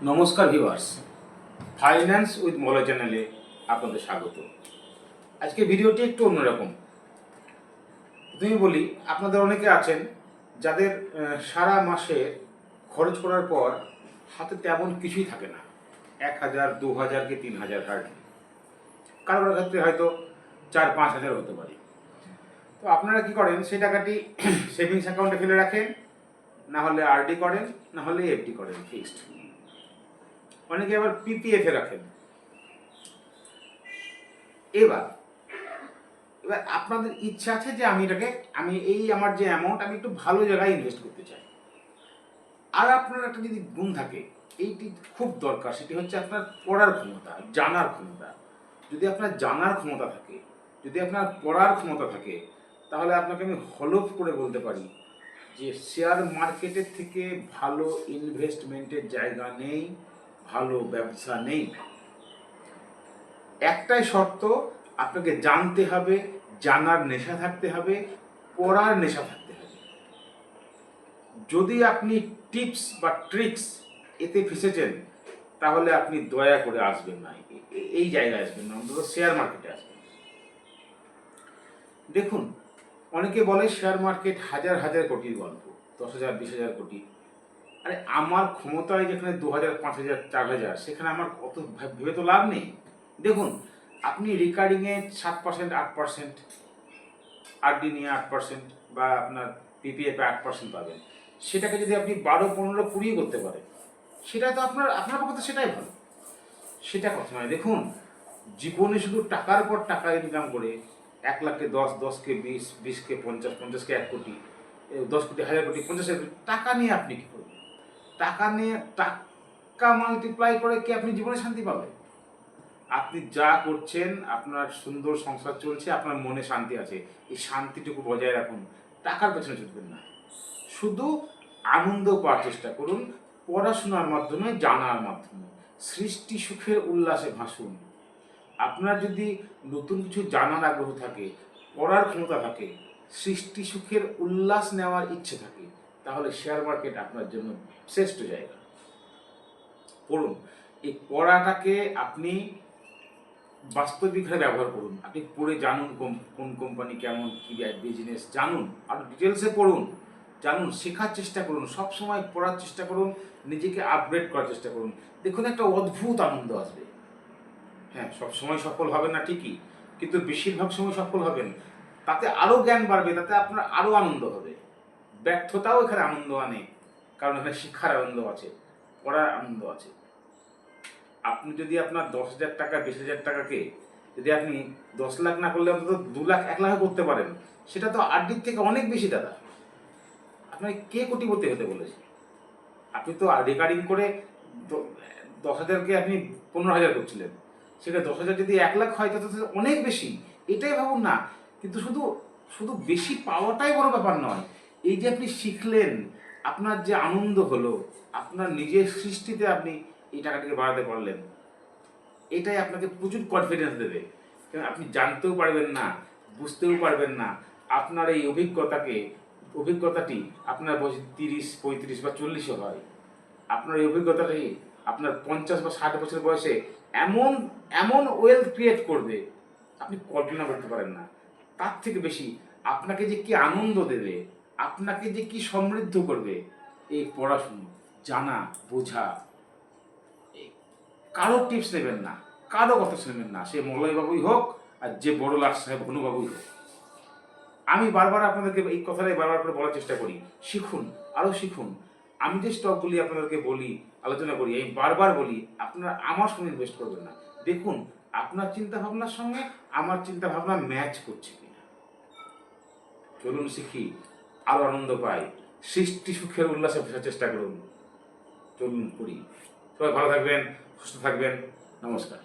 নমস্কার viewers, finance with Malay চ্যানেলে আপনাদের স্বাগত। আজকে ভিডিওটি একটু অন্যরকম। তুমি বলি, আপনাদের অনেকে আছেন যাদের সারা মাসে খরচ করার পর হাতে তেমন কিছুই থাকে না, 1,000, 2,000 কি 3,000 হার্ডলি। কারোর ক্ষেত্রে হয়তো 4-5,000 হতে পারে। তো আপনারা কি করেন, সেই টাকাটি সেভিংস অ্যাকাউন্টে ফেলে রাখেন, না হলে আরডি করেন, না হলে এফডি করেন ফিক্সড। অনেকে আবার পিপিএফে রাখেন। এবার এবার আপনাদের ইচ্ছা আছে যে আমি আমার যে অ্যামাউন্ট আমি একটু ভালো জায়গায় ইনভেস্ট করতে চাই। আর আপনার একটা যদি গুণ থাকে, এইটি খুব দরকার, সেটি হচ্ছে আপনার পড়ার ক্ষমতা, জানার ক্ষমতা। যদি আপনার জানার ক্ষমতা থাকে, যদি আপনার পড়ার ক্ষমতা থাকে, তাহলে আপনাকে আমি হলফ করে বলতে পারি যে শেয়ার মার্কেটের থেকে ভালো ইনভেস্টমেন্টের জায়গা নেই, ভালো ব্যবসা নেই। একটাই শর্ত, আপনাকে জানতে হবে, জানার নেশা থাকতে হবে, পড়ার নেশা থাকতে হবে। যদি আপনি টিপস বা ট্রিক্স এতে ফেসেছেন, তাহলে আপনি দয়া করে আসবেন না, এই জায়গায় আসবেন না, অন্তত শেয়ার মার্কেটে আসবেন। দেখুন, অনেকে বলে শেয়ার মার্কেট হাজার হাজার কোটির গল্প, 10,000, 20,000 কোটি। আরে আমার ক্ষমতায় যেখানে 2,000, 5,000, 4,000, সেখানে আমার অত ভেবে তো লাভ নেই। দেখুন, আপনি রিকারিংয়ে 7%, 8%, আরডি নিয়ে 8%, বা আপনার পিপিএফে 8% পাবেন। সেটাকে যদি আপনি 12, 15, 20 করতে পারেন, সেটা তো আপনার পক্ষে তো সেটাই ভালো। সেটা কথা নয়। দেখুন, জীবনে শুধু টাকার পর টাকা ইনকাম করে 1 লাখকে 10, 10কে 20, 20কে 50, 50কে 1 কোটি, 10 কোটি, 1,000 কোটি, 50,000 কোটি টাকা নিয়ে আপনি কি করবেন? টাকা মাল্টিপ্লাই করে কি আপনি জীবনে শান্তি পাবেন? আপনি যা করছেন, আপনার সুন্দর সংসার চলছে, আপনার মনে শান্তি আছে, এই শান্তিটুকু বজায় রাখুন, টাকার পেছনে ছুটবেন না। শুধু আনন্দ পাওয়ার চেষ্টা করুন, পড়াশোনার মাধ্যমে, জানার মাধ্যমে, সৃষ্টি সুখের উল্লাসে ভাসুন। আপনার যদি নতুন কিছু জানার আগ্রহ থাকে, পড়ার ক্ষমতা থাকে, সৃষ্টি সুখের উল্লাস নেওয়ার ইচ্ছে থাকে, তাহলে শেয়ার মার্কেট আপনার জন্য শ্রেষ্ঠ জায়গা। পড়ুন, এই পড়াটাকে আপনি বাস্তবিকভাবে ব্যবহার করুন। আপনি পড়ে জানুন কোন কোম্পানি কেমন, কী বিজনেস জানুন, আর ডিটেলসে পড়ুন, জানুন, শেখার চেষ্টা করুন, সবসময় পড়ার চেষ্টা করুন, নিজেকে আপগ্রেড করার চেষ্টা করুন। দেখুন, একটা অদ্ভুত আনন্দ আসবে। হ্যাঁ, সব সময় সফল হবেন না ঠিকই, কিন্তু বেশিরভাগ সময় সফল হবেন। তাতে আরও জ্ঞান বাড়বে, তাতে আপনার আরও আনন্দ হবে। ব্যর্থতাও এখানে আনন্দ আনে, কারণ এখানে শিক্ষার আনন্দ আছে, পড়ার আনন্দ আছে। আপনি যদি আপনার 10,000 টাকা, 20,000 টাকাকে যদি আপনি 10 লাখ না করলে অন্তত 2 লাখ, 1 লাখে করতে পারেন, সেটা তো আরডির থেকে অনেক বেশি দাদা। আপনাকে কে কোটিপতি হতে বলেছে? আপনি তো রেকারিং করে 10,000কে আপনি 15,000 করছিলেন, সেটা 10,000 যদি 1 লাখ হয়, তাতে অনেক বেশি। এটাই ভাবুন না। কিন্তু শুধু শুধু বেশি পাওয়াটাই বড় ব্যাপার নয়, এই যে আপনি শিখলেন, আপনার যে আনন্দ হলো, আপনার নিজের সৃষ্টিতে আপনি এই টাকাটিকে বাড়াতে পারলেন, এটাই আপনাকে প্রচুর কনফিডেন্স দেবে। কারণ আপনি জানতেও পারবেন না, বুঝতেও পারবেন না। আপনার এই অভিজ্ঞতাটি আপনার বয়স 30, 35 বা 40ও হয়। আপনার এই অভিজ্ঞতাটি আপনার 50 বা 60 বছর বয়সে এমন এমন ওয়েলথ ক্রিয়েট করবে, আপনি কল্পনা করতে পারেন না। তার থেকে বেশি আপনাকে যে কি আনন্দ দেবে, আপনাকে যে কি সমৃদ্ধ করবে, এই পড়াশুনো, জানা, বোঝা। কারো টিপস নেবেন না, কারো কথা শুনবেন না, সে মলয়বাবুই হোক আর যে বড় লাট সাহেব হনুবাবুই হোক। আমি বারবার আপনাদেরকে এই কথাটাই বারবার করে বলার চেষ্টা করি, শিখুন, আরও শিখুন। আমি যে স্টকগুলি আপনাদেরকে বলি, আলোচনা করি, আমি বারবার বলি আপনারা আমার সঙ্গে ইনভেস্ট করবেন না। দেখুন আপনার চিন্তা ভাবনার সঙ্গে আমার চিন্তা ভাবনা ম্যাচ করছে কিনা। চলুন শিখি, আরও আনন্দ পাই, সৃষ্টি সুখের উল্লাসে বোঝার চেষ্টা করুন। চলুন করি। সবাই ভালো থাকবেন, সুস্থ থাকবেন। নমস্কার।